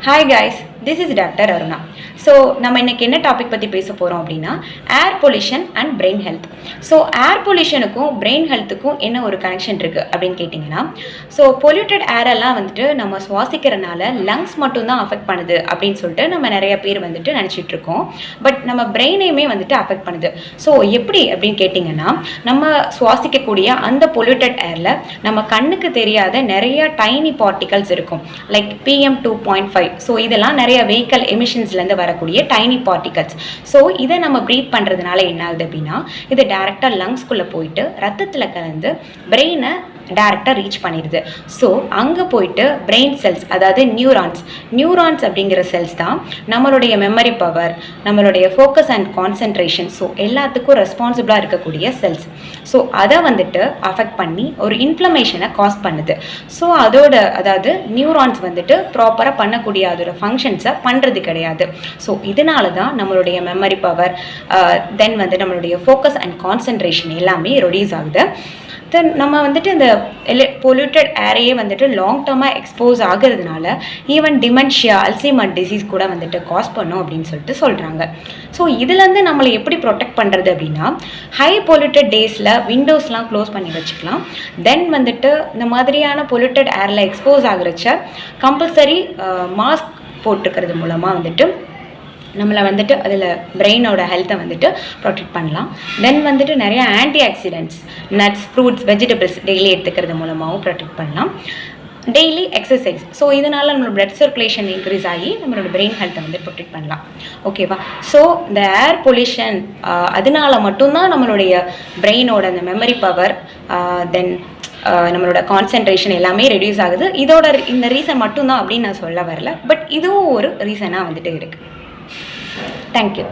Hi guys, this is Dr. Aruna. So நம்ம இன்றைக்கி என்ன டாபிக் பற்றி பேச போகிறோம் அப்படின்னா air pollution and brain health. So air பொல்யூஷனுக்கும் பிரெயின் ஹெல்த்துக்கும் என்ன ஒரு கனெக்ஷன் இருக்குது அப்படின்னு கேட்டிங்கன்னா, ஸோ பொல்யூட்டட் ஏரெல்லாம் வந்துட்டு நம்ம சுவாசிக்கிறனால லங்ஸ் மட்டும்தான் அஃபெக்ட் பண்ணுது அப்படின்னு சொல்லிட்டு நம்ம நிறைய பேர் வந்துட்டு நினச்சிட்ருக்கோம். பட் நம்ம பிரெயினையுமே வந்துட்டு அஃபெக்ட் பண்ணுது. ஸோ எப்படி அப்படின்னு கேட்டிங்கன்னா, நம்ம சுவாசிக்கக்கூடிய அந்த பொல்யூட்டட் ஏரில் நம்ம கண்ணுக்கு தெரியாத நிறைய டைனி பார்ட்டிகல்ஸ் இருக்கும். Like PM2.5. ஸோ இதெல்லாம் நிறைய வெஹிக்கல் எமிஷன்ஸ்லேருந்து வரக்கூடிய டைனி பார்ட்டிகல்ஸ். ஸோ இதை நம்ம ப்ரீத் பண்ணுறதுனால என்ன ஆகுது அப்படின்னா, இது டைரெக்டாக லங்ஸ்குள்ளே போயிட்டு ரத்தத்தில் கலந்து பிரெயினை டைரெக்டாக ரீச் பண்ணிடுது. ஸோ அங்கே போயிட்டு பிரெயின் செல்ஸ், அதாவது நியூரான்ஸ் அப்படிங்கிற செல்ஸ் தான் நம்மளுடைய மெமரி பவர், நம்மளுடைய ஃபோக்கஸ் அண்ட் கான்சன்ட்ரேஷன், ஸோ எல்லாத்துக்கும் ரெஸ்பான்சிபிளாக இருக்கக்கூடிய செல்ஸ். ஸோ அதை வந்துட்டு அஃபெக்ட் பண்ணி ஒரு இன்ஃப்ளமேஷனை காஸ் பண்ணுது. ஸோ அதாவது நியூரான்ஸ் வந்துட்டு ப்ராப்பராக பண்ணக்கூடிய அதோட ஃபங்க்ஷன்ஸை பண்ணுறது கிடையாது. ஸோ இதனால தான் நம்மளுடைய மெமரி பவர், தென் வந்து நம்மளுடைய ஃபோக்கஸ் அண்ட் கான்சன்ட்ரேஷன் எல்லாமே ரெடியூஸ் ஆகுது. தென் நம்ம வந்துட்டு இந்த பொல்யூட்டட் ஏரையே வந்துட்டு லாங் டர்மாக எக்ஸ்போஸ் ஆகிறதுனால ஈவன் டிமென்ஷியா, அல்சைமர் டிசீஸ் கூட வந்துட்டு காஸ் பண்ணும் அப்படின்னு சொல்லிட்டு சொல்கிறாங்க. ஸோ இதுலேருந்து நம்மளை எப்படி ப்ரொடெக்ட் பண்ணுறது அப்படின்னா, ஹை பொல்யூட்டட் டேஸில் விண்டோஸ்லாம் க்ளோஸ் பண்ணி வச்சுக்கலாம். தென் வந்துட்டு இந்த மாதிரியான பொல்யூட்டட் ஏரில் எக்ஸ்போஸ் ஆகிறச்ச கம்பல்சரி மாஸ்க் போட்டுக்கிறது மூலமாக வந்துட்டு நம்மளை வந்துட்டு அதில் பிரெயினோட ஹெல்த்தை வந்துட்டு ப்ரொடெக்ட் பண்ணலாம். தென் வந்துட்டு நிறைய anti oxidants, nuts, fruits, vegetables daily எடுத்துக்கிறது மூலமாகவும் ப்ரொடெக்ட் பண்ணலாம். டெய்லி எக்ஸசைஸ், ஸோ இதனால் நம்மளோட பிளட் சர்க்குலேஷன் இன்க்ரீஸ் ஆகி நம்மளோட பிரெயின் ஹெல்த்தை வந்து ப்ரொடெக்ட் பண்ணலாம். ஓகேவா? ஸோ இந்த ஏர் பொல்யூஷன் அதனால மட்டும்தான் நம்மளுடைய பிரெயினோட அந்த மெமரி பவர், தென் நம்மளோட கான்சன்ட்ரேஷன் எல்லாமே ரெடியூஸ் ஆகுது. இந்த ரீசன் மட்டும்தான் அப்படின்னு நான் சொல்ல வரல, பட் இதுவும் ஒரு ரீசனாக வந்துட்டு இருக்குது. Thank you.